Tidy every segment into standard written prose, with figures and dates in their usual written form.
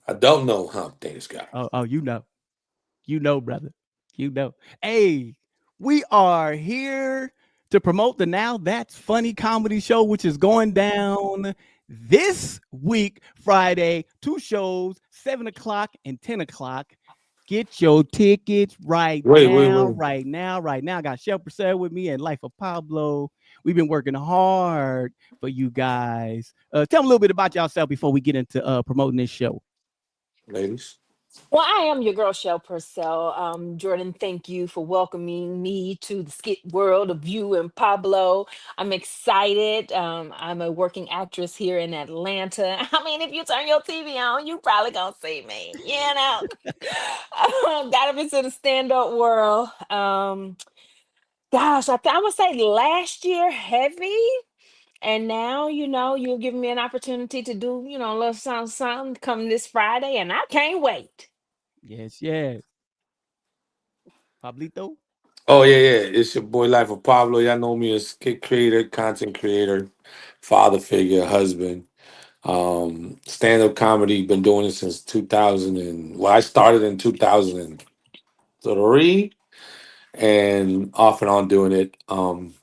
I don't know hump things, guys. Oh, you know, brother, you know. Hey, we are here to promote the Now That's Funny comedy show, which is going down this week, Friday. Two shows, 7 o'clock and 10 o'clock. Get your tickets right now, Wait. right now, right now. I got Schelle with me and Life of Pablo. We've been working hard for you guys. Tell me a little bit about yourself before we get into promoting this show. Ladies. Well, I am your girl, Shell Purcell. Jordan, thank you for welcoming me to the skit world of you and Pablo. I'm excited. I'm a working actress here in Atlanta. I mean, if you turn your TV on, you probably gonna see me, you know. Got up into the stand-up world. Gosh, I would say last year heavy. And now, you're giving me an opportunity to do, a little something come this Friday, and I can't wait. Yes, yes. Pablito? Oh yeah. It's your boy Life of Pablo. Y'all know me as skit creator, content creator, father figure, husband. Stand up comedy. Been doing it since 2000 and well, I started in 2003 and off and on doing it.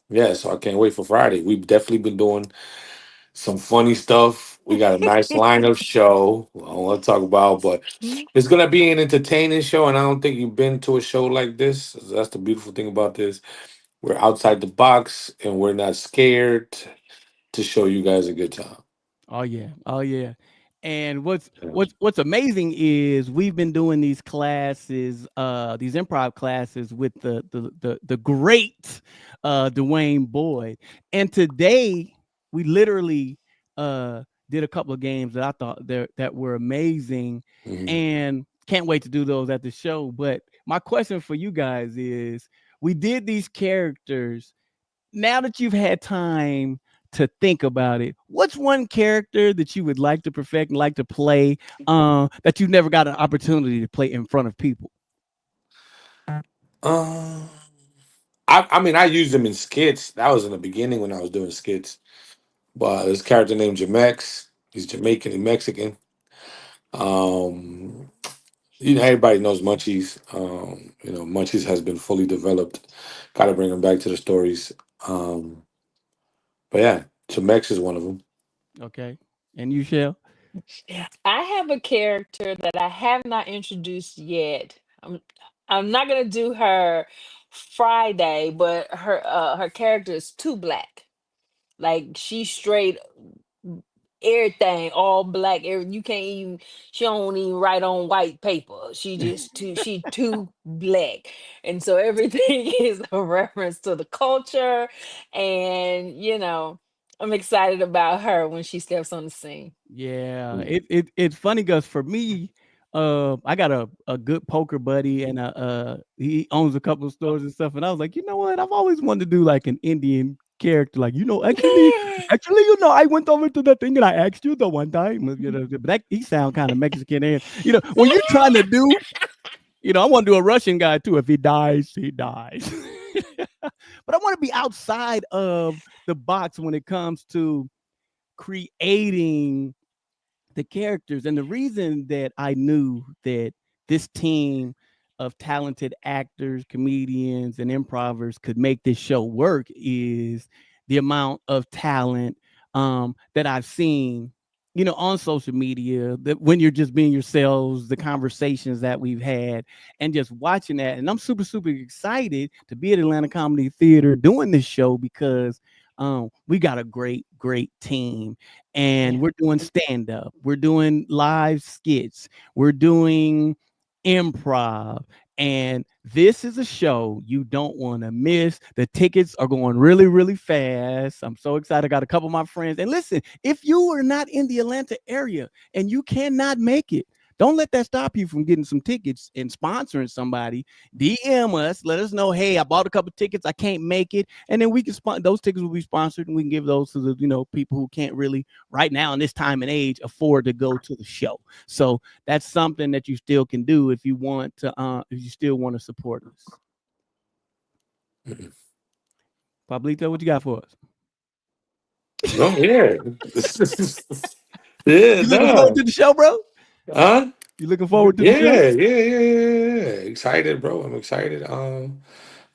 Yeah, so I can't wait for Friday. We've definitely been doing some funny stuff. We got a nice lineup show I want to talk about, but it's gonna be an entertaining show, and I don't think you've been to a show like this. That's the beautiful thing about this. We're outside the box, and we're not scared to show you guys a good time. Oh yeah. Oh yeah. And what's Yeah. what's what's amazing is we've been doing these classes, these improv classes with the great Dwayne Boyd. And today we literally did a couple of games that I thought that were amazing Mhm. and can't wait to do those at the show. But my question for you guys is we did these characters now that you've had time to think about it, what's one character that you would like to perfect and like to play that you never got an opportunity to play in front of people? Uh, I mean, I used them in skits. That was in the beginning when I was doing skits. But this character named Jamex, he's Jamaican and Mexican. Um, everybody knows Munchies. Munchies has been fully developed. Got to bring him back to the stories. Um, but yeah, Jamex is one of them. Okay. And you, Shell? I have a character that I have not introduced yet. I'm not gonna do her Friday, but her character is too black. Like she's straight everything, all black. You can't even. She don't even write on white paper. She too black, and so everything is a reference to the culture, and I'm excited about her when she steps on the scene. Yeah, Mm. it's funny because for me, I got a good poker buddy, and he owns a couple of stores and stuff. And I was like, you know what? I've always wanted to do like an Indian character, like actually, I went over to the thing and I asked you the one time, but he sound kind of Mexican, and when you're trying to do, I want to do a Russian guy too. If he dies, he dies. But I want to be outside of the box when it comes to creating the characters. And the reason that I knew that this team of talented actors, comedians, and improvers could make this show work is the amount of talent that I've seen, on social media, that when you're just being yourselves, the conversations that we've had, and just watching that. And I'm super, super excited to be at Atlanta Comedy Theater doing this show because we got a great, great team, and Yeah. we're doing stand up, we're doing live skits, we're doing improv. And this is a show you don't want to miss. The tickets are going really, really fast. I'm so excited. I got a couple of my friends. And listen, if you are not in the Atlanta area and you cannot make it, don't let that stop you from getting some tickets and sponsoring somebody. DM us, let us know, hey, I bought a couple tickets, I can't make it, and then we can those tickets will be sponsored, and we can give those to the people who can't really right now in this time and age afford to go to the show. So that's something that you still can do if you want to, if you still want to support us. Mhm. Pablito, what you got for us? No, yeah. Yeah, You looking forward no. to the show, bro? Huh? You looking forward to the show? Yeah, yeah, yeah, yeah, yeah. Excited, bro. I'm excited. Um,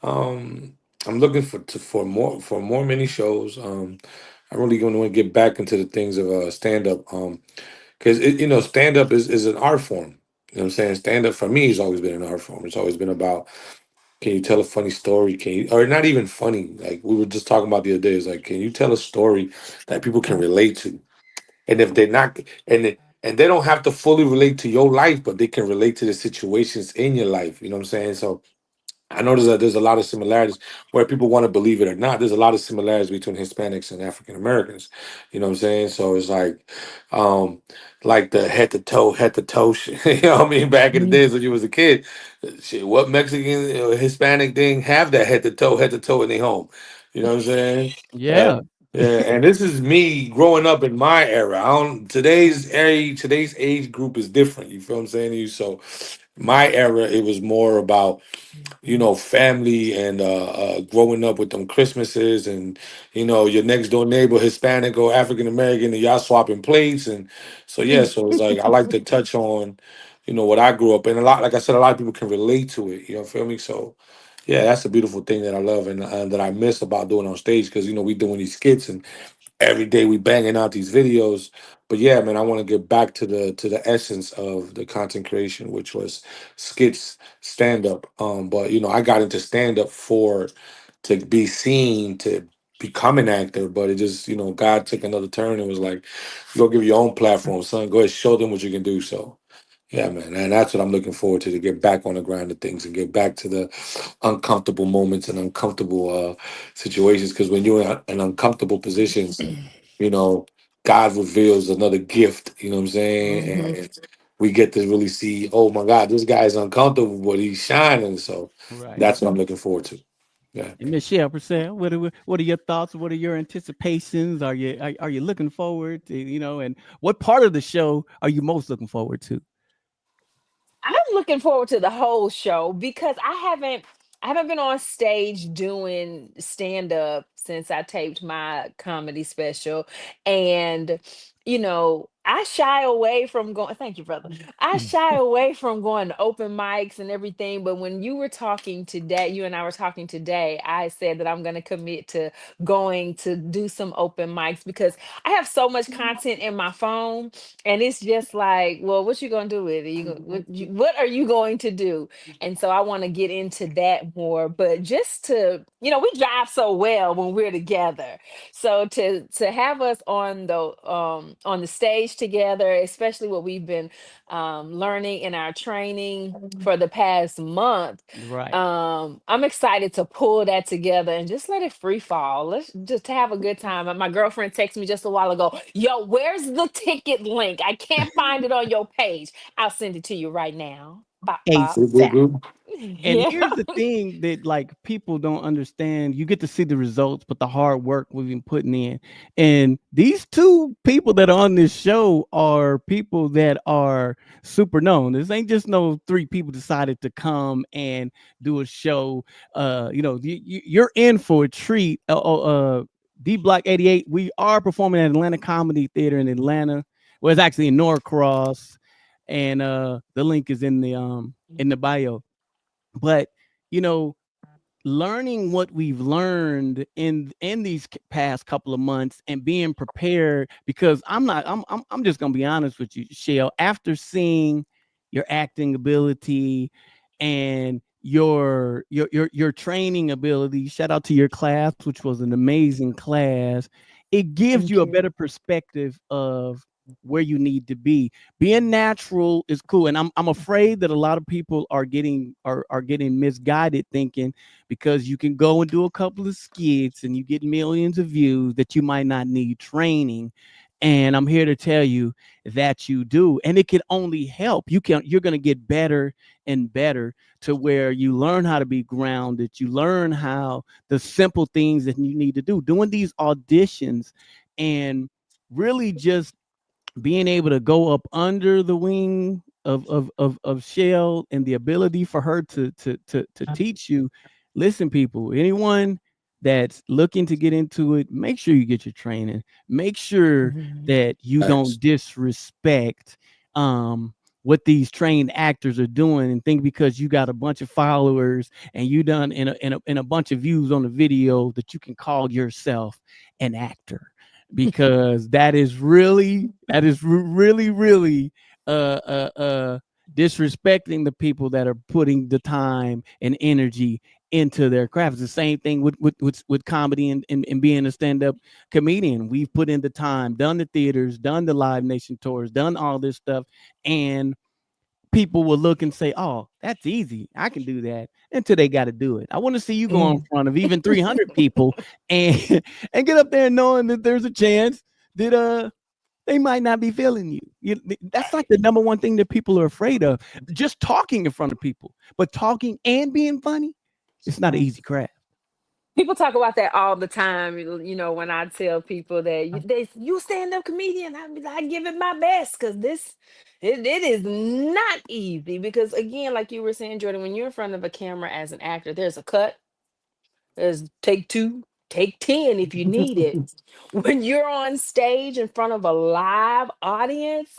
I'm looking for more mini shows. I really gonna want to get back into the things of stand up. Because stand up is an art form. You know what I'm saying? Stand up for me has always been an art form. It's always been about, can you tell a funny story? Can you, or not even funny? Like we were just talking about the other day. Is like, can you tell a story that people can relate to? And if they're not, and they don't have to fully relate to your life, but they can relate to the situations in your life. You know what I'm saying? So I notice that there's a lot of similarities, where people want to believe it or not. There's a lot of similarities between Hispanics and African Americans. You know what I'm saying? So it's um, like the head to toe shit. You know what I mean? Back in the Mhm. days when you was a kid, shit, what Mexican or Hispanic thing have that head to toe in their home? You know what I'm saying? Yeah. Yeah, and this is me growing up in my era. I don't today's age group is different. You feel what I'm saying to you? So my era, it was more about, family and growing up with them Christmases, and your next door neighbor, Hispanic or African American, and y'all swapping plates. And so, yeah, so it's like I like to touch on, what I grew up in. A lot, like I said, a lot of people can relate to it. You know, feel me? So, yeah, that's a beautiful thing that I love, and that I miss about doing on stage, because we doing these skits, and every day we banging out these videos. But yeah, man, I want to get back to the essence of the content creation, which was skits, stand up. But I got into stand up for to be seen, to become an actor, but it just, God took another turn and was like, go give your own platform, son. Go ahead, show them what you can do. So yeah, man, and that's what I'm looking forward to get back on the grind of things and get back to the uncomfortable moments and uncomfortable situations. Because when you're in uncomfortable positions, you know, God reveals another gift. You know what I'm saying? Mhm. And we get to really see, oh my God, this guy's uncomfortable, but he's shining. So Right. that's what I'm looking forward to. Yeah. And Michelle Purcell, what are your thoughts? What are your anticipations? Are you looking forward to, and what part of the show are you most looking forward to? I'm looking forward to the whole show because I haven't been on stage doing stand up since I taped my comedy special. And I shy away from going, thank you, brother. I shy away from going to open mics and everything, but when you were talking today, you and I were talking today, I said that I'm going to commit to going to do some open mics because I have so much content in my phone, and it's just like, well, what you gonna do with it? What are you going to do? And so I want to get into that more. But just to, we drive so well when we're together. So to have us on the stage together, especially what we've been learning in our training for the past month, Right. I'm excited to pull that together and just let it free fall. Let's just have a good time. My girlfriend texted me just a while ago, yo, where's the ticket link? I can't find it on your page. I'll send it to you right now. Bop Hey, bop Good, good, zap. good. and Yeah. here's the thing that like people don't understand. You get to see the results, but the hard work we've been putting in. And these two people that are on this show are people that are super known. This ain't just no three people decided to come and do a show. You're in for a treat. D Block 88. We are performing at Atlanta Comedy Theater in Atlanta. Well, it's actually in Norcross, and the link is in the bio. But you know learning what we've learned in these past couple of months and being prepared, because I'm just gonna be honest with you, Shell. After seeing your acting ability and your training ability, shout out to your class, which was an amazing class. It gives Thank you a you. better perspective of where you need to be. Being natural is cool, and I'm afraid that a lot of people are getting misguided, thinking because you can go and do a couple of skits and you get millions of views that you might not need training. And I'm here to tell you that you do, and it can only help. You're going to get better and better to where you learn how to be grounded. You learn how the simple things that you need to do, doing these auditions, and really just being able to go up under the wing of Shell, and the ability for her to teach you. Listen, people, anyone that's looking to get into it, make sure you get your training. Make sure Mhm. that you Thanks. don't disrespect. what these trained actors are doing and think because you got a bunch of followers and you done in a bunch of views on the video that you can call yourself an actor, because that is really disrespecting the people that are putting the time and energy into their craft. It's the same thing with comedy and being a stand-up comedian. We've put in the time, done the theaters, done the Live Nation tours, done all this stuff, and people will look and say, "Oh, that's easy. I can do that." Until they got to do it. I want to see you go in Mm. front of even 300 people and and get up there knowing that there's a chance that they might not be feeling you. That's like the number one thing that people are afraid of. Just talking in front of people, but talking and being funny, it's not an easy craft. People talk about that all the time. When I tell people that you stand up comedian, I give it my best because it is not easy. Because again, like you were saying, Jordan, when you're in front of a camera as an actor, there's a cut, there's take two, take 10 if you need it. When you're on stage in front of a live audience,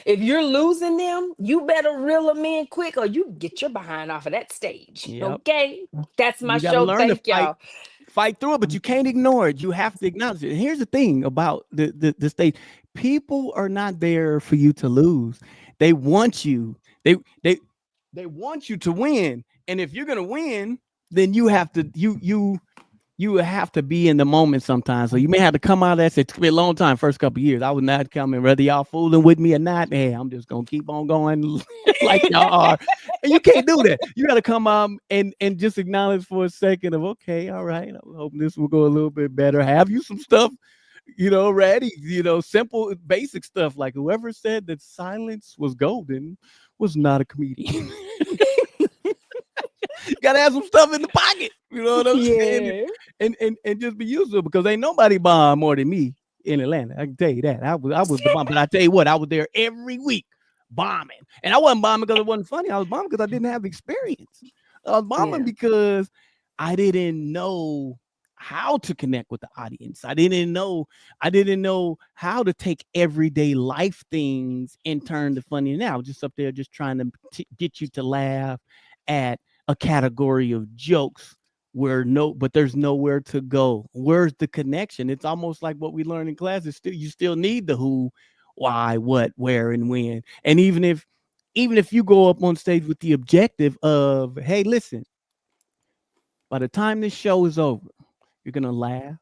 if you're losing them, you better reel them in quick or you get your behind off of that stage. Yep. Okay? That's my You got to show. learn to Thank y'all. fight through it, but you can't ignore it. You have to acknowledge it. And here's the thing about the stage: people are not there for you to lose. They want you. They they they want you to win. And if you're gonna win, then you have to be in the moment sometimes. So you may have to come out of that. It took me a long time, first couple of years. I was not coming, whether y'all fooling with me or not. Hey, I'm just gonna keep on going like y'all are. And you can't do that. You gotta come out and just acknowledge for a second of okay, all right. I'm hoping this will go a little bit better. Have you some stuff, ready, simple basic stuff. Like whoever said that silence was golden was not a comedian. You gotta have some stuff in the pocket. You know what I'm saying? Yeah. And just be useful because ain't nobody bomb more than me in Atlanta. I can tell you that. I was the bomb, but I tell you what, I was there every week bombing, and I wasn't bombing because it wasn't funny. I was bombing because I didn't have experience. I was bombing Yeah. because I didn't know how to connect with the audience. I didn't know how to take everyday life things and turn to funny. And now just up there just trying to get you to laugh at a category of jokes where but there's nowhere to go. Where's the connection? It's almost like what we learn in class. It's still, you still need the who, why, what, where, and when. And even if you go up on stage with the objective of, hey, listen, by the time this show is over, you're gonna laugh,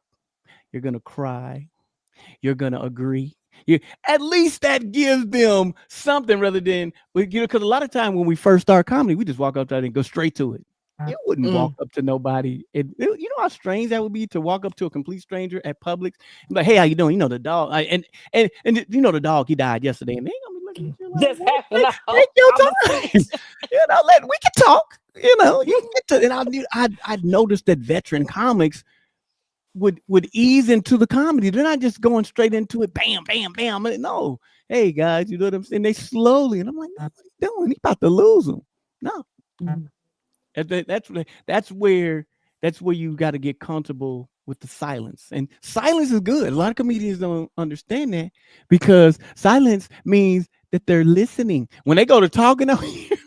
you're gonna cry, you're gonna agree. At least that gives them something rather than, because a lot of time when we first start comedy, we just walk up there and go straight to it. You wouldn't walk Mm. up to nobody. You know how strange that would be to walk up to a complete stranger at Publix, and be like, "Hey, how you doing?" You know the dog, and the dog he died yesterday, and they gonna be looking at you like, Just "What? having a Take whole your time." conversation. Let we can talk. You can get to. And I noticed that veteran comics would ease into the comedy. They're not just going straight into it, bam, bam, bam. No, hey guys, you know what I'm saying? They slowly, and I'm like, no, what are you doing? He about to lose them. No, that's where you got to get comfortable with the silence, and silence is good. A lot of comedians don't understand that because silence means that they're listening. When they go to talking out here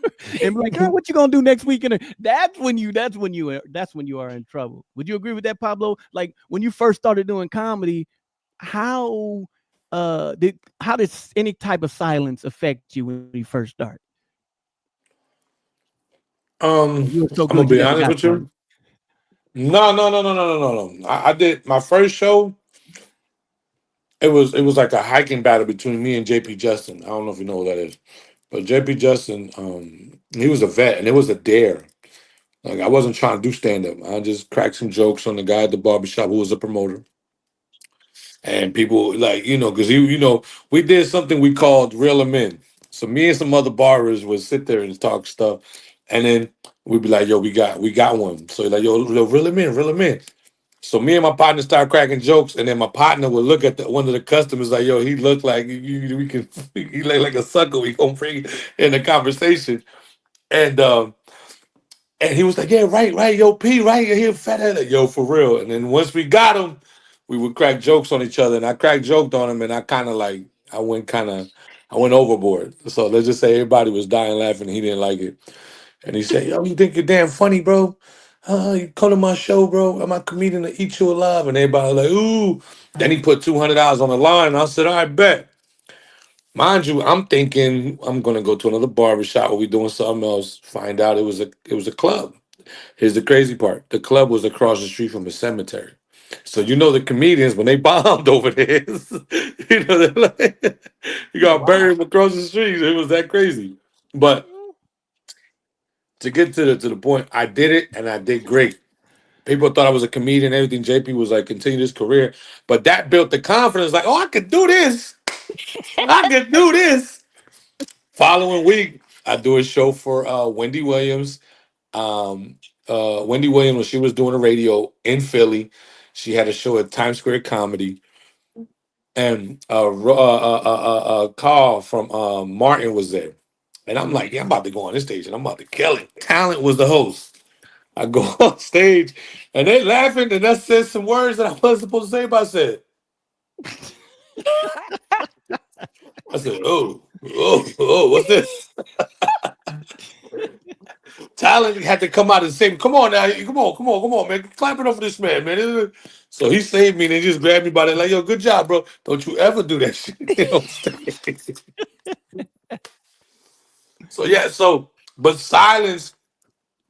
and be like, "Girl, what you gonna do next week?" And that's when you are in trouble. Would you agree with that, Pablo? Like when you first started doing comedy, how how did any type of silence affect you when you first started? Or you were so I'm gonna good you be never honest got with started? you. No, no, no, no, no, no, no, no. I did my first show. It was like a hiking battle between me and JP Justin. I don't know if you know who that is, but JP Justin, he was a vet, and it was a dare. Like I wasn't trying to do stand up. I just cracked some jokes on the guy at the barbershop who was a promoter, and people like because we did something we called reel 'em in. So me and some other barbers would sit there and talk stuff, and then we'd be like, "Yo, we got one." So like, "Yo, reel 'em in, reel 'em in." So me and my partner started cracking jokes, and then my partner would look at one of the customers like, "Yo, he looked like we can he looked like a sucker. We gonna bring in the conversation." And and he was like, "Yeah, right, right, yo, P, right, you're here, fat head, like, yo, for real." And then once we got him, we would crack jokes on each other, and I cracked joked on him, and I kind of like I went kind of. I went overboard. So let's just say everybody was dying laughing. He didn't like it. And he said, "Yo, you think you're damn funny, bro? You come to my show, bro. I'm a comedian to eat you alive." And everybody was like, "Ooh." Then he put $200 on the line. And I said, "I bet." Mind you, I'm thinking I'm gonna go to another barbershop or we doing something else. Find out it was a club. Here's the crazy part. The club was across the street from a cemetery. So you know the comedians when they bombed over there, they're like, you got Wow. buried across the street. It was that crazy. But to get to the point, I did it and I did great. People thought I was a comedian and everything. JP was like, continue this career. But that built the confidence, like, oh, I could do this. I could do this. Following week, I do a show for Wendy Williams. Wendy Williams, when she was doing a radio in Philly, she had a show at Times Square Comedy, and Carl from Martin was there. And I'm like, yeah, I'm about to go on this stage and I'm about to kill it. Talent was the host. I go on stage and they laughing and I said some words that I wasn't supposed to say, but I said, oh, what's this? Talent had to come out and say, "Come on now, come on, man, clap it up for this man." So he saved me and he just grabbed me by the like, "Yo, good job, bro. Don't you ever do that shit again on stage." So yeah, but silence.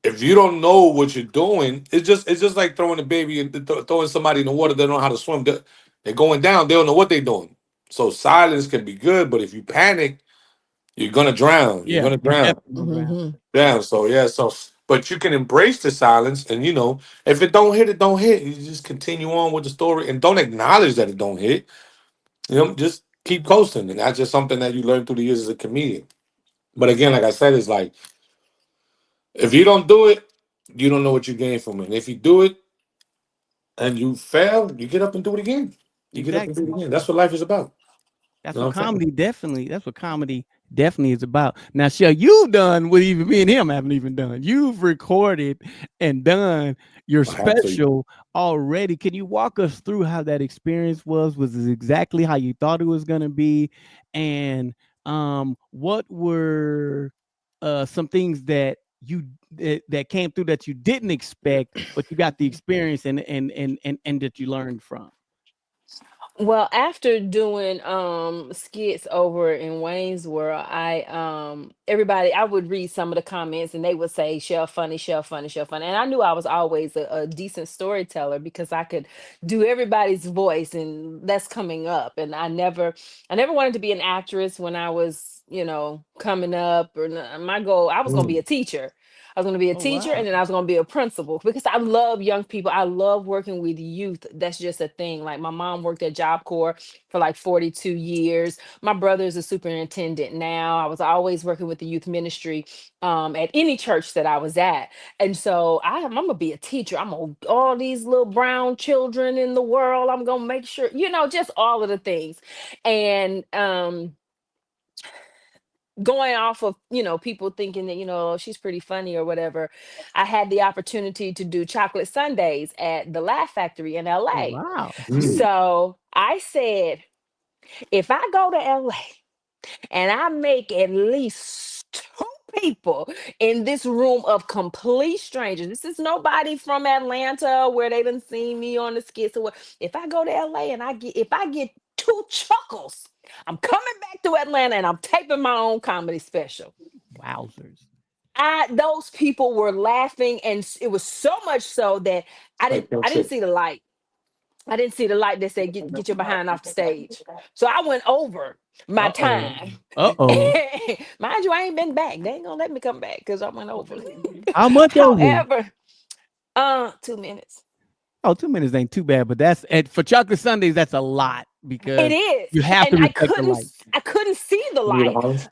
If you don't know what you're doing, it's just like throwing a baby and throwing somebody in the water. They don't know how to swim. They're going down. They don't know what they're doing. So silence can be good, but if you panic, you're gonna drown. You're Yeah, gonna you're drown. definitely gonna drown. Mhm. Yeah, so but you can embrace the silence and if it don't hit, it don't hit. You just continue on with the story and don't acknowledge that it don't hit. Just keep coasting. And that's just something that you learn through the years as a comedian. But again, like I said, it's like if you don't do it, you don't know what you gain from it. And if you do it and you fail, you get up and do it again. You get up and do it Exactly. again. That's what life is about. You know what I'm saying? That's what comedy definitely is about. Now, Shell, you've done what even me and him haven't even done. You've recorded and done your I have to. special already. Can you walk us through how that experience was? Was it exactly how you thought it was going to be? And what were some things that that came through that you didn't expect, but you got the experience and that you learned from? Well, after doing skits over in Wayne's World, everybody I would read some of the comments and they would say Shell funny, Shell funny, Shell funny. And I knew I was always a decent storyteller because I could do everybody's voice and that's coming up. And I never wanted to be an actress when I was, coming up my goal, I was gonna be Mm. a teacher. I was going to be a Oh teacher wow. and then I was going to be a principal because I love young people. I love working with youth. That's just a thing. Like my mom worked at Job Corps for like 42 years. My brother is a superintendent now. I was always working with the youth ministry at any church that I was at. And so I'm going to be a teacher. All these little brown children in the world. I'm going to make sure, just all of the things. And, going off of people thinking that she's pretty funny or whatever, I had the opportunity to do chocolate sundaes at the Laugh Factory in Oh LA. wow. Mm. So I said, if I go to LA and I make at least two people in this room of complete strangers, this is nobody from Atlanta where they done seen me on the skits or what. If I go to LA and if I get two chuckles, I'm coming back to Atlanta and I'm taping my own comedy special. Wowzers. Those people were laughing, and it was so much so that I I didn't can't I didn't say. see the light. I didn't see the light that said get your behind off the stage. So I went over my Uh-oh. time. Uh-oh. Mind you, I ain't been back. They ain't gonna let me come back because I went over. How much over? However, 2 minutes. Oh, 2 minutes ain't too bad, but that's and for chocolate Sundays, that's a lot It because is. you have to And respect the light. I couldn't see the You need an light. orange?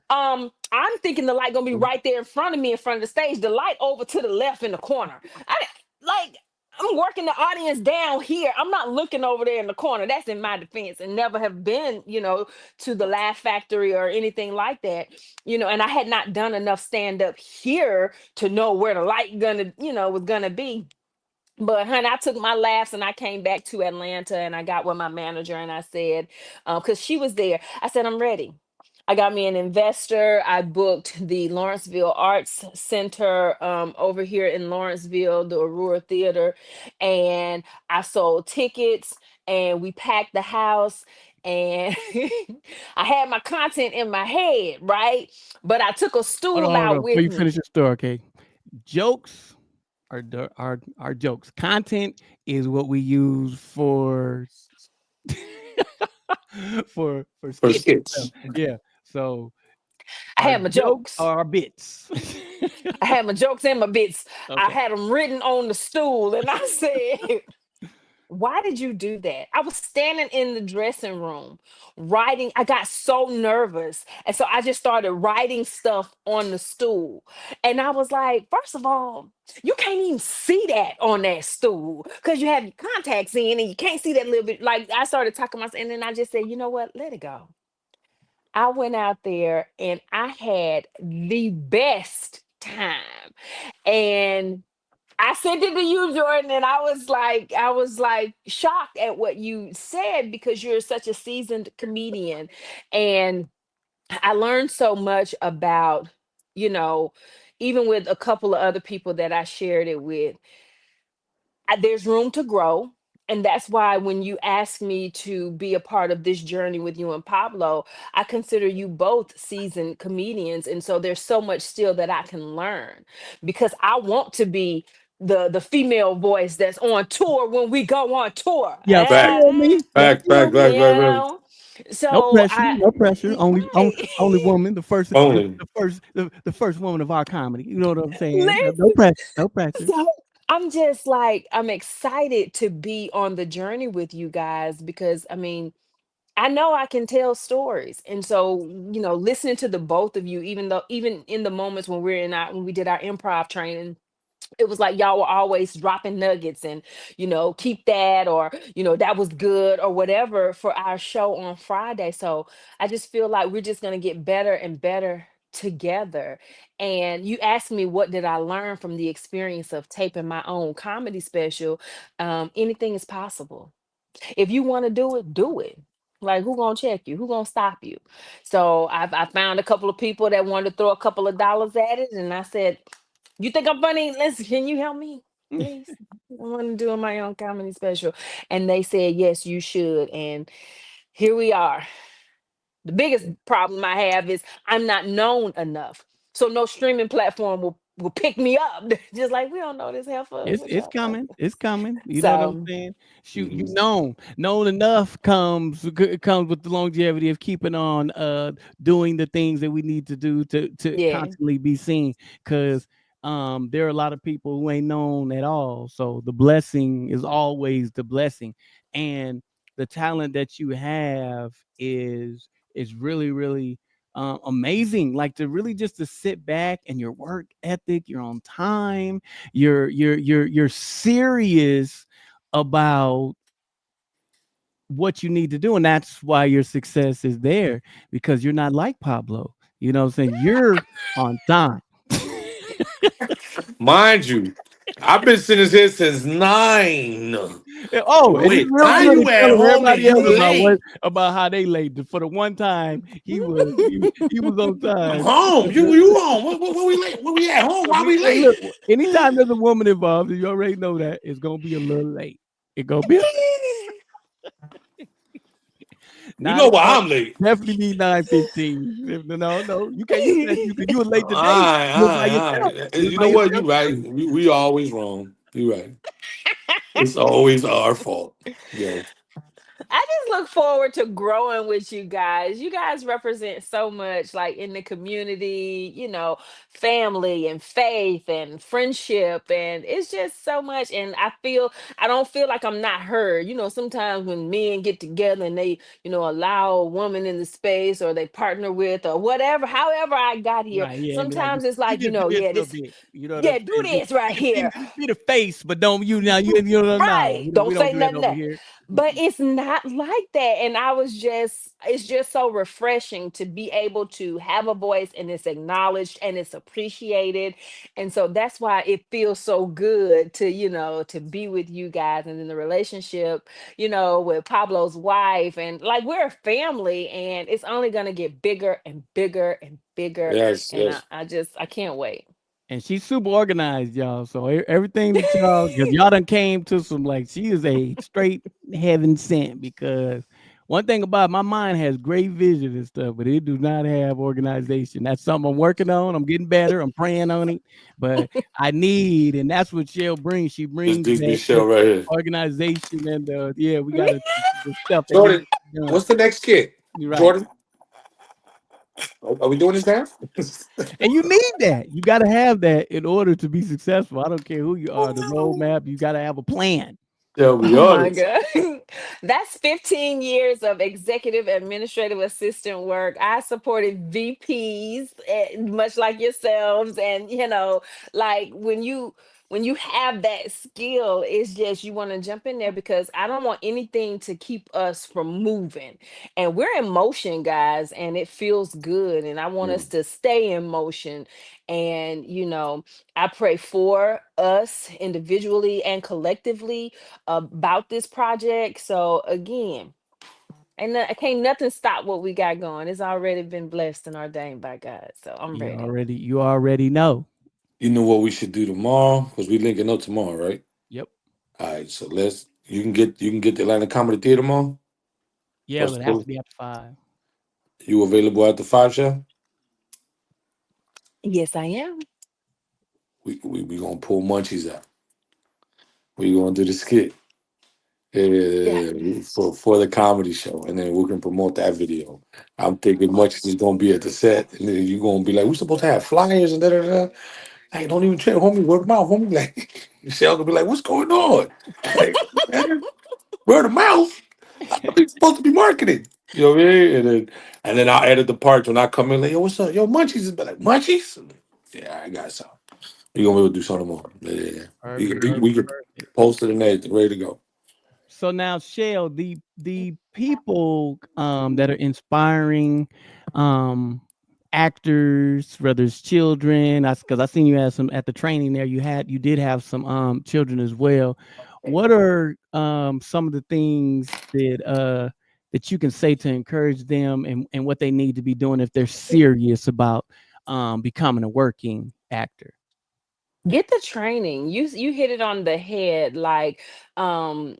I'm thinking the light gonna be right there in front of me in front of the stage. The light over to the left in the corner. Like I'm working the audience down here. I'm not looking over there in the corner. That's in my defense and never have been, to the Laugh Factory or anything like that. And I had not done enough stand up here to know where the light was gonna be. But honey, I took my laughs and I came back to Atlanta and I got with my manager and I said, because she was there, I said, I'm ready. I got me an investor. I booked the Lawrenceville Arts Center over here in Lawrenceville, the Aurora Theater, and I sold tickets and we packed the house. And I had my content in my head, right? But I took a Hold on, stool hold out on. Before with you finish me. your story, okay? Jokes are jokes. Content is what we use for for For skits and stuff. skits. Yeah. So I our had my jokes jokes. are our bits. I had my jokes and my bits. I Okay. had them written on the stool, and I said, why did you do that? I was standing in the dressing room writing. I got so nervous. And so I just started writing stuff on the stool. And I was like, first of all, you can't even see that on that stool because you have your contacts in and you can't see that little bit. Like I started talking myself, and then I just said, you know what? Let it go. I went out there and I had the best time. And I sent it to you, Jordan, and I was like shocked at what you said because you're such a seasoned comedian. And I learned so much about, you know, even with a couple of other people that I shared it with, there's room to grow. And that's why when you ask me to be a part of this journey with you and Pablo, I consider you both seasoned comedians. And so there's so much still that I can learn because I want to be the female voice that's on tour when we go on tour. Yeah, Fact, feel me. Yeah, fact, feel fact, me. fact, You fact, fact. know? No So pressure, no pressure. right. Only woman, Only. the first woman of our comedy. You know what I'm saying? No Listen. pressure, no pressure. So I'm just like, I'm excited to be on the journey with you guys because I mean, I know I can tell stories. And so, listening to the both of you, even in the moments when when we did our improv training, it was like y'all were always dropping nuggets and keep that, or that was good or whatever for our show on Friday. So I just feel like we're just going to get better and better together. And you asked me what did I learn from the experience of taping my own comedy special. Anything is possible. If you want to do it, do it. Like, who gonna check you? Who gonna stop you? So I found a couple of people that wanted to throw a couple of dollars at it, and I said, "You think I'm funny? Listen, can you help me, please? I want to do my own comedy special." And they said, "Yes, you should." And here we are. The biggest problem I have is I'm not known enough, so no streaming platform will pick me up. Just like we don't know this heifer. What It's y'all coming. talking? It's coming. You know what I'm So saying? Shoot, you Mhm. known enough comes with the longevity of keeping on doing the things that we need to do to yeah. constantly be seen. Cause there are a lot of people who ain't known at all. So the blessing is always the blessing. And the talent that you have is really, really amazing. Like to really just to sit back and your work ethic, you're on time, you're serious about what you need to do, and that's why your success is there because you're not like Pablo. You know what I'm saying? You're on time. Mind you, I've been sitting here since 9. Oh, and he's Wait, real how good at you at telling home and everybody else you late? about how they late. For the one time he was on I'm time. home. You home? Where we late? Where we at home? Why we Hey, late? look, anytime there's a woman involved, you already know that it's gonna be a little late. It gonna be You know 9 why o'clock. I'm late. Definitely need 9:15. No, you can't use that. You were late All today. right, You were all by right, all yourself. right. You was You by know what? yourself You right. too. We always wrong. You right. It's always our fault. Yeah. I just look forward to growing with you guys. You guys represent so much, like in the community, family and faith and friendship. And it's just so much. And I don't feel like I'm not heard. Sometimes when men get together and they, allow a woman in the space or they partner with or whatever, however I got here, Right, yeah, and be like, sometimes it's you like, just do this yeah, a little this, bit. You know what I'm yeah, do saying? this right Be here. be the face, but don't you now you know no, Right. we Don't don't say do that nothing over there. here. but it's not like that. And I was just, it's just so refreshing to be able to have a voice and it's acknowledged and it's appreciated. And so that's why it feels so good to, to be with you guys, and then the relationship, with Pablo's wife, and like we're a family, and it's only going to get bigger and bigger and bigger. Yes, And yes. I can't wait. And she's super organized, y'all. So everything that y'all, because y'all done came to some, like, she is a straight heaven sent. Because one thing about my mind has great vision and stuff, but it do not have organization. That's something I'm working on. I'm getting better. I'm praying on it, but I need, and that's what Shell brings. She This brings DB that show right here. organization, and yeah, we got to the stuff that needs Jordan, to be done. what's the next kid? You're right. Jordan, are we doing this now? And you need that. You got to have that in order to be successful. I don't care who you are. The roadmap, you got to have a plan. Yeah, we Oh my honest. God. That's 15 years of executive administrative assistant work. I supported VPs, much like yourselves. And, like when you have that skill, it's just you want to jump in there, because I don't want anything to keep us from moving. And we're in motion, guys, and it feels good. And I want us Mm. to stay in motion. And, I pray for us individually and collectively about this project. So again, can't nothing stop what we got going. It's already been blessed and ordained by God. So I'm ready. You already know. You know what we should do tomorrow? Because we linking up tomorrow, right? Yep. All right, so let's you can get the Atlanta Comedy Theater tomorrow. Yeah, What's but it has cool? to be after 5. You available at the 5 show? Yes, I am. We gonna pull munchies out. We gonna do the skit Yeah. for the comedy show, and then we can promote that video. I'm thinking munchies is gonna be at the set, and then you gonna be like, we supposed to have flyers and da da da. Hey, don't even check, homie. Word of mouth, homie. Like Michelle gonna be like, what's going on? Like, man, word of mouth. I thought we supposed to be marketing. You know what I mean? And then I'll edit the parts when I come in like, yo, what's up? Yo, munchies is like munchies. Yeah, I got some. We gonna be able to do something more. Yeah, yeah, yeah. We, Perfect, we, we perfect, can perfect. post it and everything, ready to go. So now, Shell, the people that are inspiring um actors, whether it's children, because I seen you had some at the training there. You did have some children as well. What are some of the things that you can say to encourage them, and what they need to be doing if they're serious about becoming a working actor? Get the training. You hit it on the head. Like, um,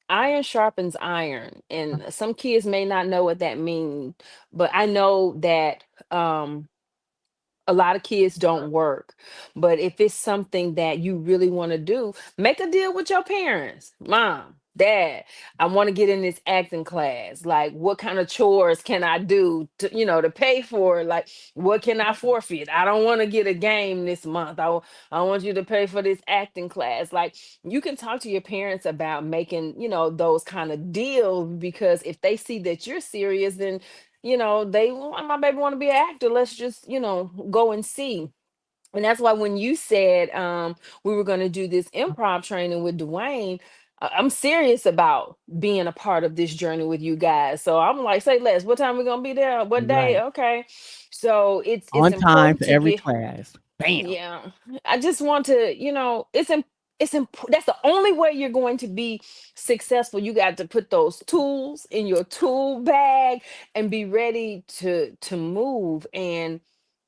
iron sharpens iron. And some kids may not know what that means, but I know that a lot of kids don't work. But if it's something that you really want to do, make a deal with your parents. Mom, dad, I want to get in this acting class. Like, what kind of chores can I do to, to pay for it? Like, what can I forfeit? I don't want to get a game this month. I want you to pay for this acting class. Like, you can talk to your parents about making, those kind of deals, because if they see that you're serious, then they want my baby want to be an actor. Let's just, go and see. And that's why when you said we were going to do this improv training with Dwayne, I'm serious about being a part of this journey with you guys. So I'm like, say less. What time we gonna be there? What day? Right. Okay. So it's On time important for to every get. class. Bam. Yeah, I just want to, that's the only way you're going to be successful. You got to put those tools in your tool bag and be ready to move. And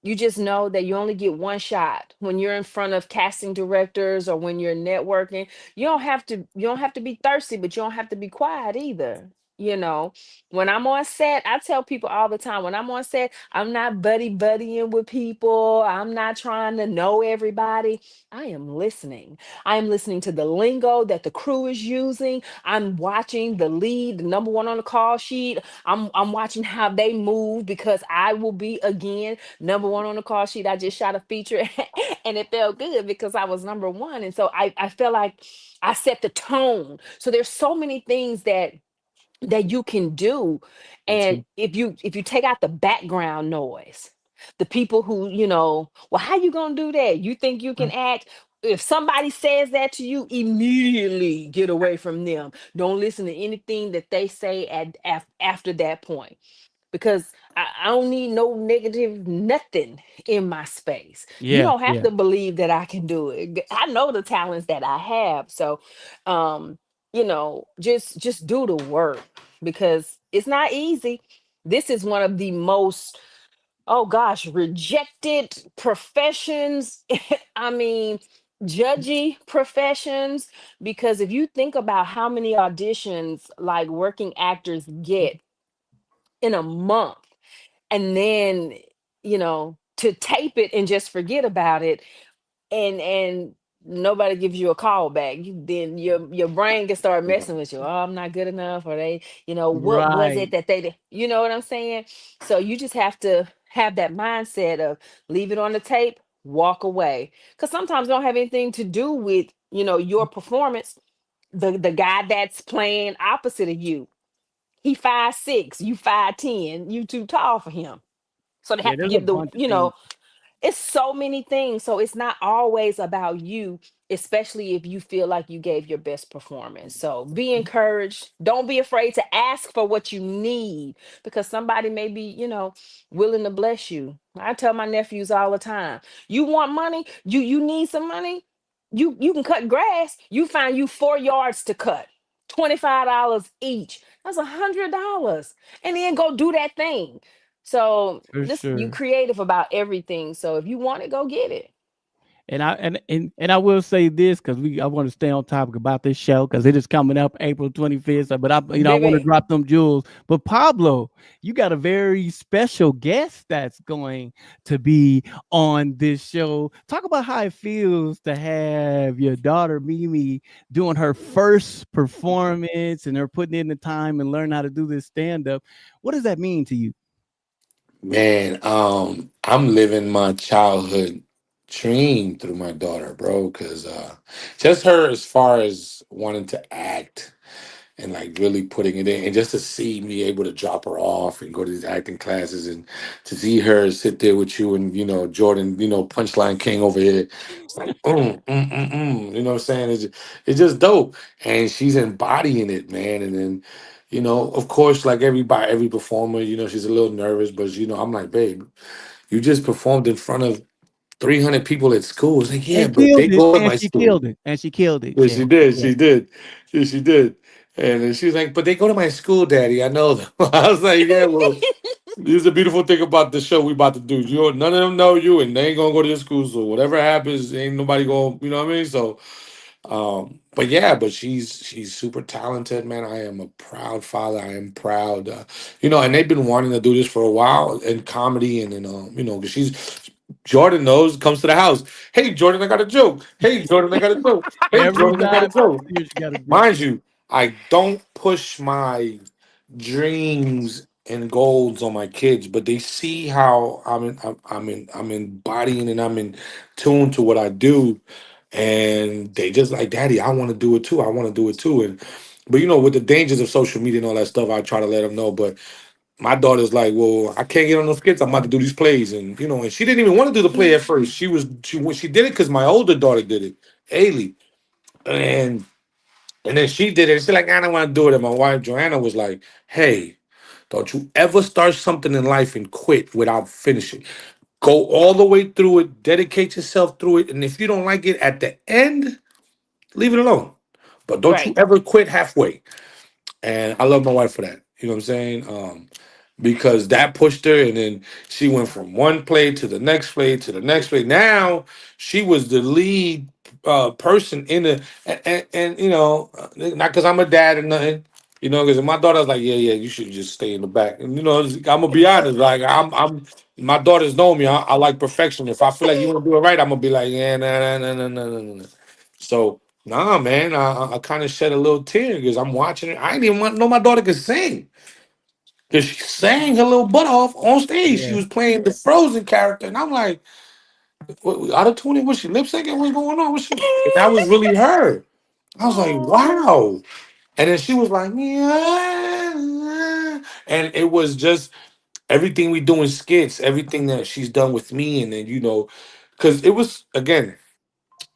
you just know that you only get one shot when you're in front of casting directors or when you're networking. You don't have to be thirsty, but you don't have to be quiet either. You know, when I'm on set, I tell people all the time, when I'm on set, I'm not buddying with people. I'm not trying to know everybody. I am listening. I am listening to the lingo that the crew is using. I'm watching the lead, the number one on the call sheet. I'm watching how they move, because I will be again number one on the call sheet. I just shot a feature and it felt good because I was number one. And so I feel like I set the tone. So there's so many things that you can do. And if you take out the background noise, the people who, well, how you gonna do that? You think you can act? if somebody says that to you, immediately get away from them. Don't listen to anything that they say after that point, because I don't need no negative nothing in my space. You Yeah, don't have yeah. to believe that I can do it. I know the talents that I have. So um, just do the work, because it's not easy. This is one of the most, oh gosh, rejected professions. I mean, judgy professions, because if you think about how many auditions like working actors get in a month, and then to tape it and just forget about it, and nobody gives you a call back, then your brain can start messing with you. Oh, I'm not good enough, or they, what was it Right. that they did? You know what I'm saying? So you just have to have that mindset of leave it on the tape, walk away, because sometimes it don't have anything to do with your performance. The guy that's playing opposite of you, he 5'6", you 5'10", you too tall for him. So they Yeah, have to there's a give the, bunch of things. it's so many things. So it's not always about you, especially if you feel like you gave your best performance. So be encouraged. Don't be afraid to ask for what you need, because somebody may be, willing to bless you. I tell my nephews all the time, you want money? You need some money? You can cut grass. You find you 4 yards to cut. $25 each. That's $100. And then go do that thing. So For this, you sure. creative about everything. So if you want it, go get it. And I will say this, because I want to stay on topic about this show, because it is coming up April 25th. But I want to Baby, drop them jewels. But Pablo, you got a very special guest that's going to be on this show. Talk about how it feels to have your daughter Mimi doing her first performance, and her putting in the time and learn how to do this stand up. What does that mean to you? Man, I'm living my childhood dream through my daughter, bro. Cause just her, as far as wanting to act and like really putting it in, and just to see me able to drop her off and go to these acting classes, and to see her sit there with you and Jordan, punchline king over here. It's like you know what I'm saying? It's just dope, and she's embodying it, man. And then of course, like every performer, she's a little nervous, but I'm like, babe, you just performed in front of 300 people at school. It's like, yeah, And but they killed it. go to And my she school. killed it. And she killed it, Yeah, she Shell. did. Yeah. She did. Yeah, she did. And then she's like, but they go to my school, Daddy. I know them. I was like, yeah, well, this is the beautiful thing about the show we about to do. None of them know you, and they ain't gonna go to your school. So whatever happens, ain't nobody going. You know what I mean? So, but yeah, but she's super talented, man. I am a proud father. I am proud. And they've been wanting to do this for a while in comedy, and then because she's Jordan knows, comes to the house. Hey, Jordan, I got a joke. Hey, Jordan, I got a joke. Hey, Every Jordan, I got a time I joke. see her, she got a joke. Mind you, I don't push my dreams and goals on my kids, but they see how I'm embodying, and I'm in tune to what I do, and they just like, Daddy, I want to do it too. I want to do it too. And but with the dangers of social media and all that stuff, I try to let them know. But my daughter's like, well, I can't get on those skits. I'm about to do these plays, and and she didn't even want to do the play at first. She did it because my older daughter did it, Ailey, and then she did it. She's like, I don't want to do it. And my wife Joanna was like, hey, don't you ever start something in life and quit without finishing. Go all the way through it, dedicate yourself through it, and if you don't like it at the end, leave it alone. But don't you right. ever quit halfway. And I love my wife for that. You know what I'm saying? Because that pushed her, and then she went from one play to the next play to the next play. Now she was the lead person in the, and not because I'm a dad or nothing. Because my daughter's like, yeah, you should just stay in the back. And I'm gonna be honest, like I'm my daughters know me. I like perfection. If I feel like you want to do it right, I'm gonna be like, yeah, nah, nah, nah, nah, nah, nah, nah. So nah, man, I kind of shed a little tear because I'm watching it. I didn't even know my daughter could sing, because she sang her little butt off on stage. She Yeah. was playing the Frozen character, and I'm like, out of 20, was she lip syncing? What's going on? And that was really her. I was like, Oh, wow. And then she was like, yeah. And it was just everything we do in skits, everything that she's done with me, and then because it was again.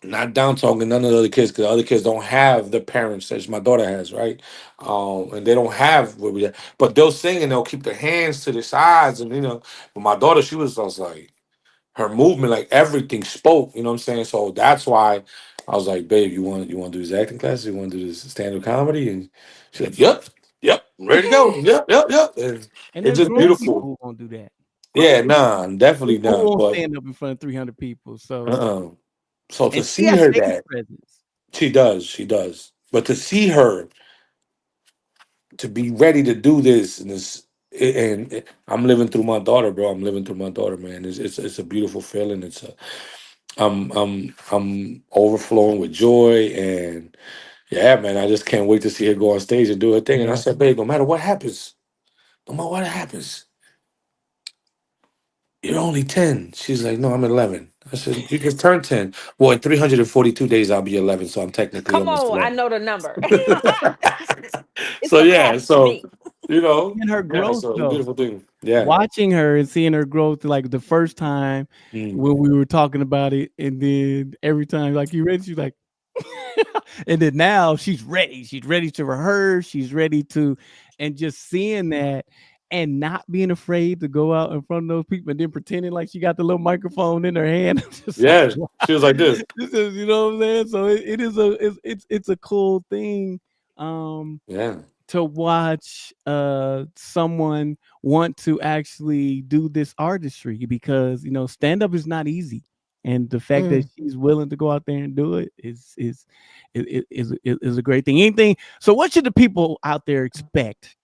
not down talking none of the other kids because the other kids don't have the parents that my daughter has, right? And they don't have what we have. But they'll sing and they'll keep their hands to the sides, and But my daughter, she was just like her movement, like everything spoke. You know what I'm saying? So that's why I was like, babe, you want to do this acting class? You want to do this stand up comedy? And she's like, yep, yep, I'm ready to go. Yep, yep, yep. And And it's there's just grown beautiful. people who won't do that. Grown Yeah, people nah, definitely who not. won't But stand up in front of 300 people. So, uh-uh. So to and she see has her stage that presence. she does. But to see her to be ready to do this and I'm living through my daughter, bro. I'm living through my daughter, man. It's a beautiful feeling. I'm overflowing with joy and yeah, man. I just can't wait to see her go on stage and do her thing. And I Yeah. said, babe, no matter what happens, no matter what happens, you're only 10. She's like, no, I'm 11. I said, you just turned 10. Well, in 342 days, I'll be 11, so I'm technically Come almost on, I 11. know the number. It's So the yeah, math to me. And her yeah, growth so it's a though. beautiful thing. Yeah. Watching her and seeing her growth like the first time Mm. when we were talking about it, and then every time like you ready, she's like and then now she's ready to rehearse, she's ready to, and just seeing that and not being afraid to go out in front of those people and then pretending like she got the little microphone in her hand. I'm just like, Yeah, wow. she was like this. This is, you know what I'm saying, so it is it's a cool thing. um Yeah. to watch someone want to actually do this artistry, because stand up is not easy, and the fact that Mm. she's willing to go out there and do it is a great thing. Anything. So what should the people out there expect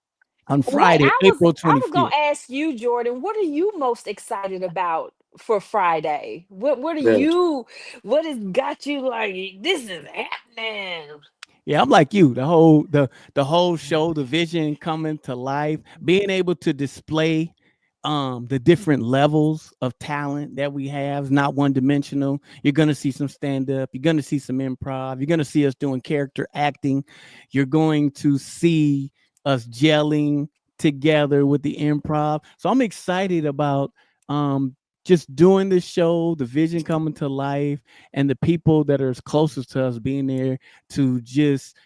on Wait, Friday, I April was gonna 25th? ask you, Jordan, what are you most excited about for Friday? What are Yeah. you what has got you like this is happening? Yeah, I'm like you. The whole show, the vision coming to life, being able to display the different levels of talent that we have is not one dimensional. You're gonna see some stand up, you're gonna see some improv, you're gonna see us doing character acting, you're going to see us gelling together with the improv. So I'm excited about um just doing this show, the vision coming to life, and the people that are as closest to us being there to just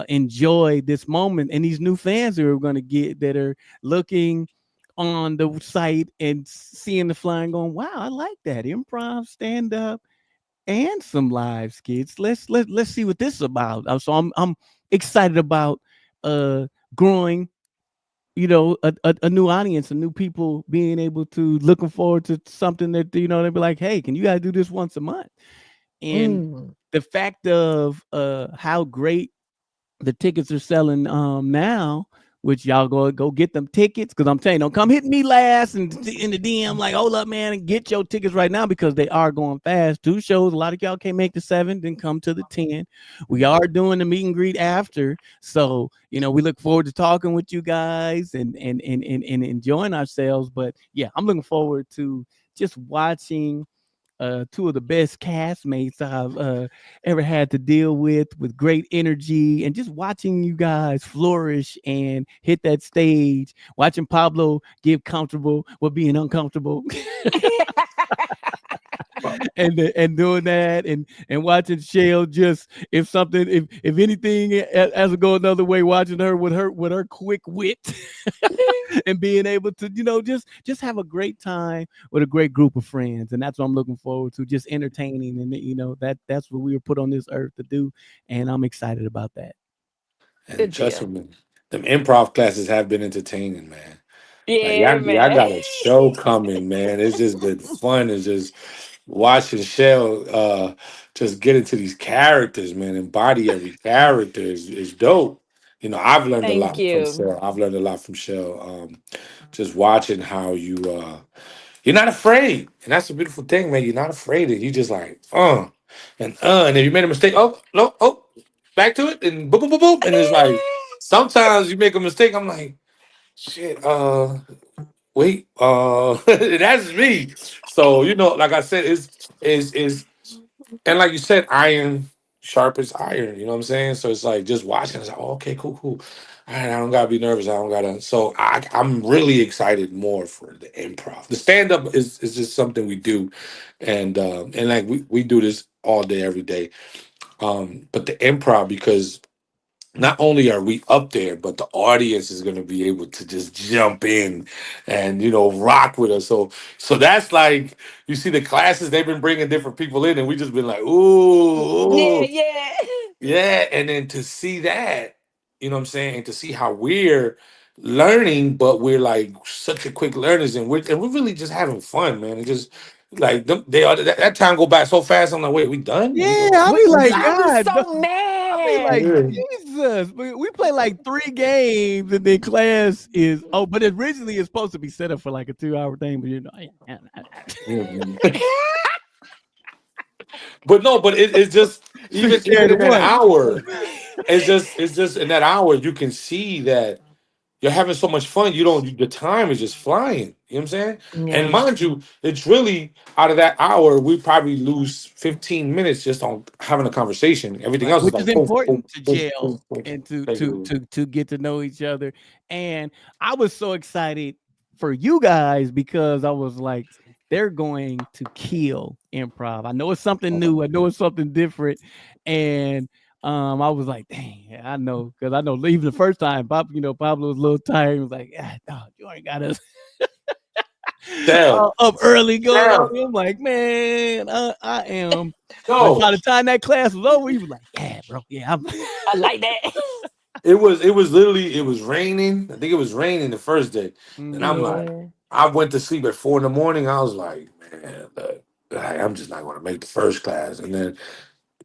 enjoy this moment, and these new fans that we're going to get that are looking on the site and seeing the flying going, wow, I like that improv, stand up, and some live skits. Let's see what this is about. So I'm excited about uh growing, a new audience, a new people being able to looking forward to something that they'll be like, hey, can you guys do this once a month? And Mm. the fact of how great the tickets are selling now, which y'all go get them tickets, because I'm telling you, don't come hit me last and in the DM like, hold up, man, and get your tickets right now, because they are going fast. Two shows, a lot of y'all can't make the 7, then come to the 10. We are doing the meet and greet after, so we look forward to talking with you guys and enjoying ourselves. But yeah, I'm looking forward to just watching two of the best castmates I've ever had to deal with great energy, and just watching you guys flourish and hit that stage, watching Pablo get comfortable with being uncomfortable, and doing that, and watching Schelle just, if something, if anything, as it go another way, watching her with her quick wit, and being able to just have a great time with a great group of friends. And that's what I'm looking forward to, just entertaining, and that's what we were put on this earth to do, and I'm excited about that. And Good trust deal. me, man, them improv classes have been entertaining, man. Like Yeah, y'all man. got a show coming, man. It's just been fun. It's just watching Shell just get into these characters, man. Embody every character is dope. I've learned a Thank lot from you. Shell. I've learned a lot from Shell. Just watching how you're not afraid. And that's the beautiful thing, man. You're not afraid. And you just like, and if you made a mistake, oh, no, oh, back to it, and boom, boom, boom, boom. And it's like, sometimes you make a mistake. I'm like, shit, wait, that's me. So, like I said, is and like you said, iron sharpens iron. You know what I'm saying? So it's like just watching. It's like, oh, okay, cool, cool. All right, I don't gotta be nervous. I don't gotta. So I'm really excited more for the improv. The stand up is just something we do, and like we do this all day, every day. But the improv, because not only are we up there, but the audience is going to be able to just jump in and rock with us. So that's like, you see the classes, they've been bringing different people in, and we just been like, Yeah, ooh, ooh. yeah. Yeah, and then to see that, you know what I'm saying, and to see how we're learning, but we're like such a quick learners, and we're really just having fun, man. And just like they are that time go by so fast. I'm like, wait, we done? We Yeah, go? I'll be like, I was God, so I be like, mad. Yeah. Jesus. We play like 3 games and then class is but originally it's supposed to be set up for like a 2 hour thing, but Yeah, man. But no, but it's just so you even carried in it that one. hour, it's just in that hour you can see that you're having so much fun. You don't the time is just flying. You know what I'm saying? And Yeah. mind you, it's really out of that hour, we probably lose 15 minutes just on having a conversation. Everything Right, else is which is like boom, boom, important to boom, gel boom, boom. and to Thank to you. to to get to know each other. And I was so excited for you guys because I was like, they're going to kill improv. I know it's something new. I know it's something different. And I was like, dang, I know, because I know even the first time, Pablo was a little tired. He was like, yeah, no, you ain't got us Damn. up early going Damn. on. I'm like, man, I am. But No. by the time that class was over, he was like, yeah, bro, yeah, I'm I like that. It was literally, it was raining. I think it was raining the first day. And I'm Mhm. like, Yeah. I went to sleep at 4 in the morning. I was like, man, look, I'm just not gonna make the first class. And then,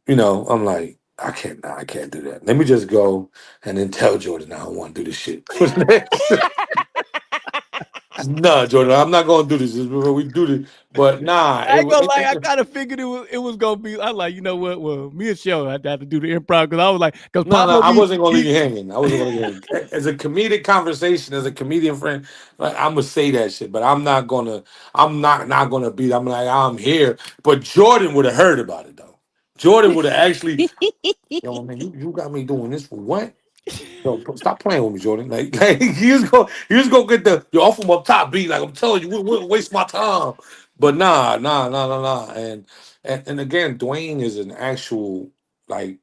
I'm like, I can't do that. Let me just go and then tell Jordan I don't want to do this shit. Nah, Jordan, I'm not gonna do this. We do this. But nah, I ain't gonna lie, I kind of figured it was gonna be. I like, you know what? Well, me and Schelle had to have to do the improv because I was like, because no, no, Pablo I be wasn't gonna leave he, you hanging. I wasn't gonna leave you hanging. As a comedic conversation, as a comedian friend, like, I'm gonna say that shit, but I'm not gonna be. I'm like, I'm here. But Jordan would have heard about it though. Jordan would have actually, yo, man, you got me doing this for what? Yo, stop playing with me, Jordan. Like, like he was gonna get the you off from up top beat. Like I'm telling you, we wouldn't waste my time. But nah, nah, nah, nah, nah. And again, Dwayne is an actual, like,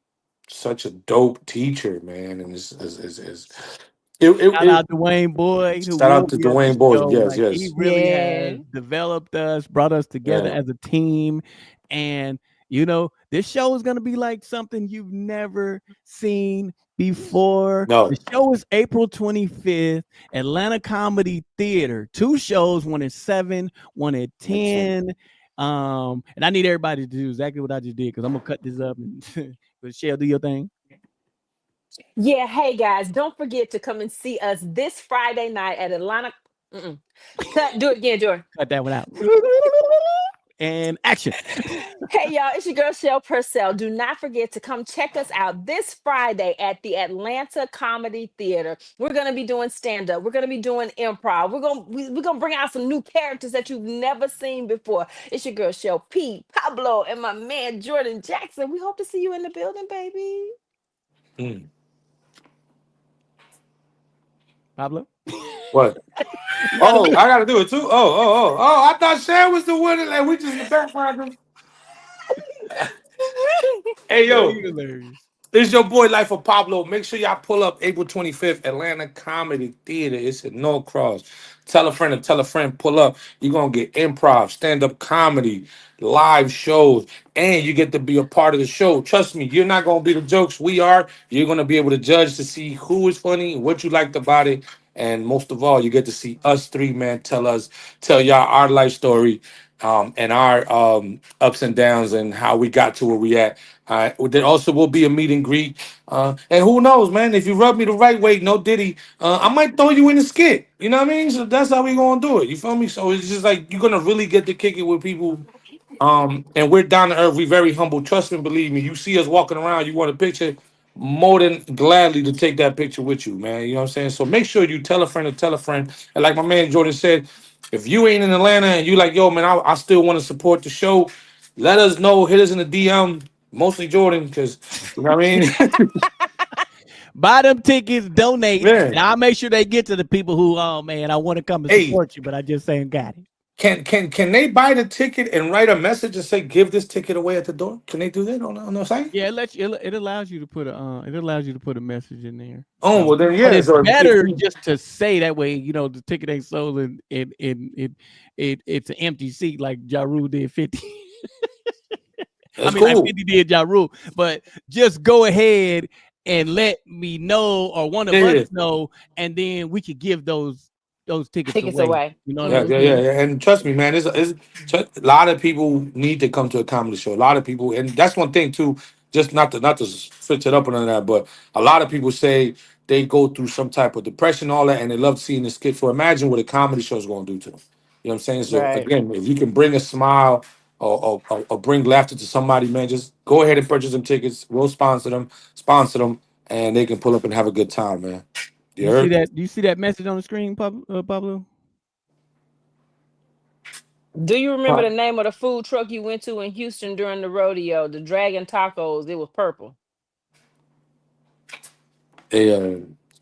such a dope teacher, man. And shout it out to Wayne Boy who shout will out to be at the Dwayne Boyd. show. Yes, Like he yes, really has Yeah. developed us, brought us together yeah. as a team, and this show is gonna be like something you've never seen before. The No, show is April 25th, Atlanta Comedy Theater. 2 shows, one at 7, one at excellent. 10. And I need everybody to do exactly what I just did because I'm gonna cut this up and Schelle, do your thing. Yeah. Hey guys, don't forget to come and see us this Friday night at Atlanta. Mm-mm. Cut. Do it again, Jordan. Cut that one out. And action. Hey y'all, it's your girl Shell Purcell. Do not forget to come check us out this Friday at the Atlanta Comedy Theater. We're gonna be doing stand up. We're gonna be doing improv. We're gonna bring out some new characters that you've never seen before. It's your girl Shell P, Pablo, and my man Jordan Jackson. We hope to see you in the building, baby. Mm. Pablo. What? You gotta Oh, do I gotta do it too. Oh! I thought Sharon was the one. That, like, we just in the background. Hey, yeah, yo. you hilarious. It's your boy Life of Pablo. Make sure y'all pull up April 25th, Atlanta Comedy Theater. It's at No Cross. Tell a friend to tell a friend, pull up. You're gonna get improv, stand-up comedy, live shows, and you get to be a part of the show. Trust me, you're not gonna be the jokes we are. You're gonna be able to judge to see who is funny, what you liked about it, and most of all, you get to see us three, man, tell y'all our life story. And our ups and downs and how we got to where we at. There also will be a meet and greet. And who knows, man? If you rub me the right way, no Diddy, I might throw you in the skit. You know what I mean? So that's how we gonna do it. You feel me? So it's just like you're gonna really get to kick it with people. And we're down to earth. We very humble. Trust me, believe me. You see us walking around, you want a picture, more than gladly to take that picture with you, man. You know what I'm saying? So make sure you tell a friend to tell a friend. And like my man Jordan said, if you ain't in Atlanta and you like, yo, man, I still want to support the show, let us know. Hit us in the DM. Mostly Jordan, because you know what I mean? Buy them tickets, donate, and Man. I'll make sure they get to the people who, oh man, I want to come and Hey, support you, but I just ain't got it. Can they buy the ticket and write a message and say give this ticket away at the door? Can they do that on the site? Yeah, it allows you to put a it allows you to put a message in there. Oh So, well, then but yeah. it's So better just to say that way. You know, the ticket ain't sold, and it's an empty seat like Ja Rule did 50. I that's mean, like cool. 50 did Ja Rule, but just go ahead and let me know, or one of us Yeah, know, and then we could give those tickets Tickets away. away. You know what I'm Hmm. saying? And trust me, man, a lot of people need to come to a comedy show. A lot of people, and that's one thing too. Just not to switch it up on that, but a lot of people say they go through some type of depression, all that, and they love seeing the skit. So imagine what a comedy show is going to do to them. You know what I'm saying? So Right. again, if you can bring a smile or bring laughter to somebody, man, just go ahead and purchase them tickets. We'll sponsor them, and they can pull up and have a good time, man. You You see heard? that? Do you see that message on the screen, Pablo? Do you remember the name of the food truck you went to in Houston during the rodeo? The Dragon Tacos. It was purple. Hey,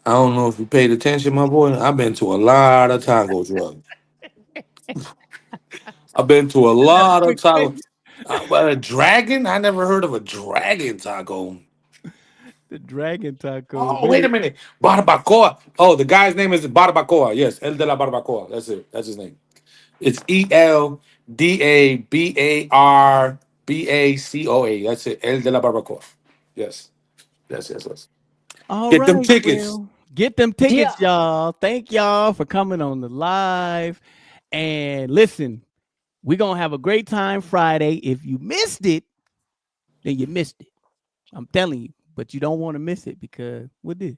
I don't know if you paid attention, my boy. I've been to a lot of taco trucks. I've been to a lot of Quick, quick. taco. But a dragon? I never heard of a dragon taco. The Dragon Tacos. Oh, wait a minute. Barbacoa. Oh, the guy's name is Barbacoa. Yes, El de la Barbacoa. That's it. That's his name. It's ELDABARBACOA. That's it. El de la Barbacoa. Yes. Yes. All Get them right. tickets. Well, get them Yeah. tickets, y'all. Thank y'all for coming on the live. And listen, we're going to have a great time Friday. If you missed it, then you missed it. I'm telling you. But you don't want to miss it because what that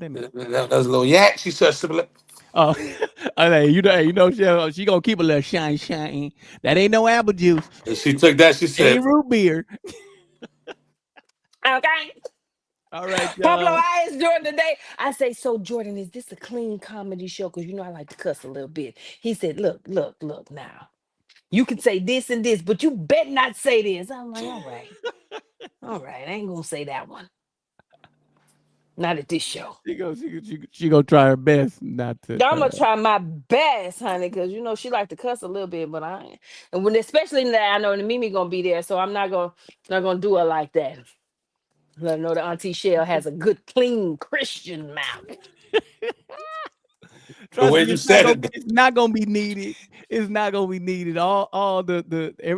mean? That's a little yak. She said, Oh, she gonna keep a little shine. That ain't no apple juice. she took that. She said, Ain't root beer. Okay. All right, Pablo, y'all. I asked Jordan today. I say, so Jordan, is this a clean comedy show? Because you know I like to cuss a little bit. He said, look now. You can say this and this, but you better not say this. I'm like, all right. All right. I ain't gonna say that one. Not at this show. She gonna try her best not to. I'm gonna try my best, honey, because you know she like to cuss a little bit, but I ain't. And when especially that I know the Mimi gonna be there, so I'm not gonna do it like that. Let her know that Auntie Shell has a good, clean Christian mouth. the Trust way me, you said it. it's not gonna be needed. It's not gonna be needed. All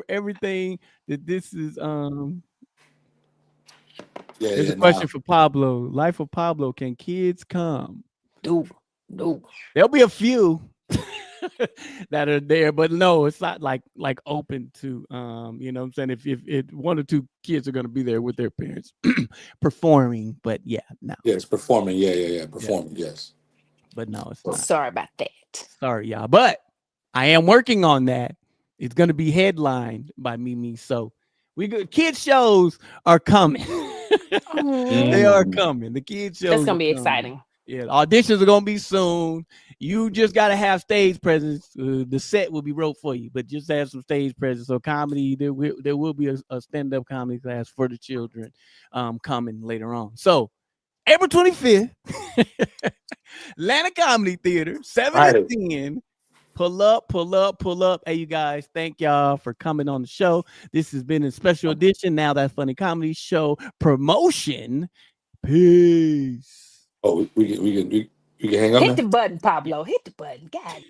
everything that this is. There's a Nah. question for Pablo. Life of Pablo. Can kids come? No, no. There'll be a few that are there, but no, it's not like open to you know what I'm saying, if one or two kids are going to be there with their parents performing, but yeah, no. Yes, performing. Yeah. Yeah, Performing. Yes. but no, it's not. Sorry about that. Sorry, y'all, but I am working on that. It's going to be headlined by Mimi, so we good. Kids shows are coming. They Oh, are Mm. coming. The kids that's shows gonna be are coming. exciting. Yeah, auditions are gonna be soon. You just gotta have stage presence. The set will be wrote for you, but just have some stage presence. So comedy, there will be a stand up comedy class for the children, coming later on. So April 25th, Atlanta Comedy Theater, 7 to Right. 10. Pull up, pull up, pull up. Hey, you guys, thank y'all for coming on the show. This has been a special edition. Now That's Funny Comedy Show promotion. Peace. Oh, we can hang up Hit now. the button, Pablo. Hit the button. God